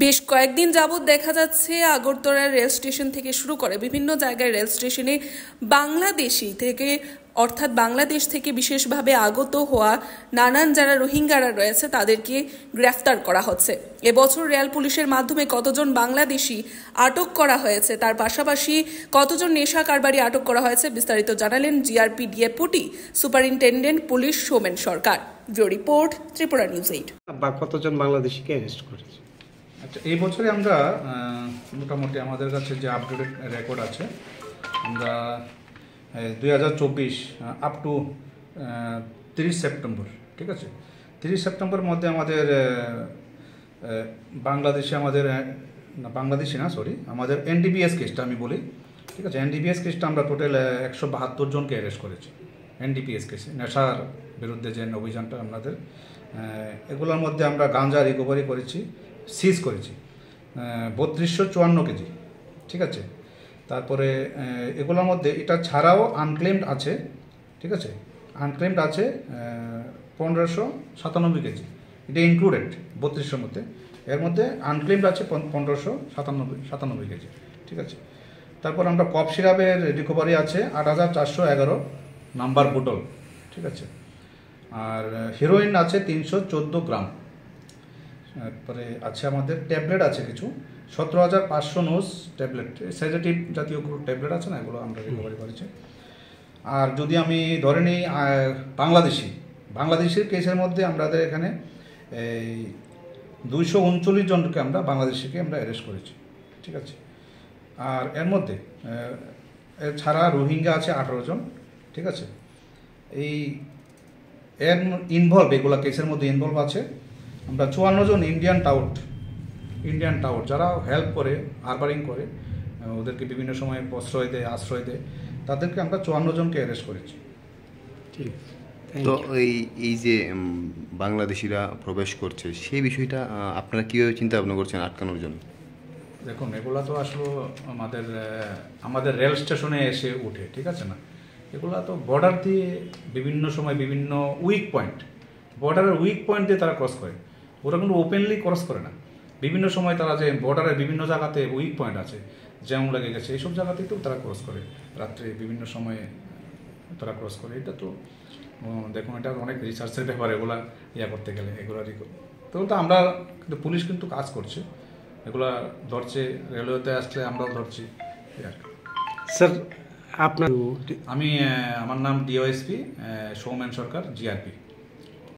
বেশ কয়েকদিন যাবৎ দেখা যাচ্ছে আগরতলা রেল স্টেশন থেকে শুরু করে বিভিন্ন জায়গায় রেল স্টেশনে বাংলাদেশি থেকে অর্থাৎ বাংলাদেশ থেকে বিশেষভাবে আগত হওয়া নানান যারা রোহিঙ্গারা রয়েছে তাদেরকে গ্রেফতার করা হচ্ছে। এবছর রেল পুলিশের মাধ্যমে কতজন বাংলাদেশি আটক করা হয়েছে, তার পাশাপাশি কতজন নেশা কারবারি আটক করা হয়েছে, বিস্তারিত জানালেন GRP deputy superintendent police Soumen Sarkar. Bureau report, Tripura news 8। কতজন বাংলাদেশিকে অ্যারেস্ট করেছে? আচ্ছা, এই বছরে আমরা মোটামুটি আমাদের কাছে যে আপডেটেড রেকর্ড আছে, আমরা 2024 আপ টু 30 সেপ্টেম্বর, ঠিক আছে, 30 সেপ্টেম্বরের মধ্যে আমাদের আমাদের এনডিপিএস কেসটা আমি বলি, ঠিক আছে, এনডিপিএস কেসটা আমরা টোটাল 172 জনকে অ্যারেস্ট করেছি। এনডিপিএস কেসে নেশার বিরুদ্ধে যে অভিযানটা আমাদের, এগুলোর মধ্যে আমরা গাঁজা রিকভারি করেছি, সিজ করেছি 3254 কেজি, ঠিক আছে। তারপরে এগুলোর মধ্যে এটা ছাড়াও আনক্লেমড আছে, ঠিক আছে, আনক্লেমড আছে 1597 কেজি, এটা ইনক্লুডেড 3200 মধ্যে, এর মধ্যে আনক্লেমড আছে 1597 কেজি, ঠিক আছে। তারপর আমরা কফ সিরাপের রিকভারি আছে 8411 নাম্বার বোতল, ঠিক আছে। আর হিরোইন আছে 314 গ্রাম। তারপরে আছে আমাদের ট্যাবলেট আছে কিছু 17500 নোজ ট্যাবলেট, সেডেটিভ জাতীয় ট্যাবলেট আছে না, এগুলো আমরা রিকভারি করেছি। আর যদি আমি ধরে নিই বাংলাদেশের কেসের মধ্যে আমাদের এখানে এই 239 জনকে আমরা বাংলাদেশিকে আমরা অ্যারেস্ট করেছি, ঠিক আছে। আর এর মধ্যে এছাড়া রোহিঙ্গা আছে 18 জন, ঠিক আছে। এই এর ইনভলভ এগুলো কেসের মধ্যে ইনভলভ আছে আমরা 54 জন ইন্ডিয়ান টাউট যারা হেল্প করে, হারবারিং করে, ওদেরকে বিভিন্ন সময় আশ্রয় দেয়, তাদেরকে আমরা 54 জনকে অ্যারেস্ট করেছি। ঠিক। তো এই যে বাংলাদেশিরা প্রবেশ করছে সেই বিষয়টা আপনারা কীভাবে চিন্তা ভাবনা করছেন আটকানোর জন্য? দেখুন, এগুলো তো আসলে আমাদের রেল স্টেশনে এসে উঠে, ঠিক আছে না, এগুলো তো বর্ডার দিয়ে বিভিন্ন সময় বিভিন্ন বর্ডারের উইক পয়েন্ট দিয়ে তারা ক্রস করে, ওরা কিন্তু ওপেনলি ক্রস করে না। বিভিন্ন সময় তারা যে বর্ডারের বিভিন্ন জায়গাতে উইক পয়েন্ট আছে, জ্যাম লেগে গেছে, এইসব জায়গাতেই তো তারা ক্রস করে, রাত্রে বিভিন্ন সময়ে তারা ক্রস করে। এটা তো দেখুন, এটা অনেক রিসার্চের ব্যাপার, এগুলা করতে গেলে এগুলারই তো আমরা কিন্তু পুলিশ কিন্তু কাজ করছে, এগুলা ধরছে, রেলওয়েতে আসলে আমরাও ধরছি। স্যার আপনার? আমার নাম ডিওএসপি সৌমেন সরকার, জিআরপি।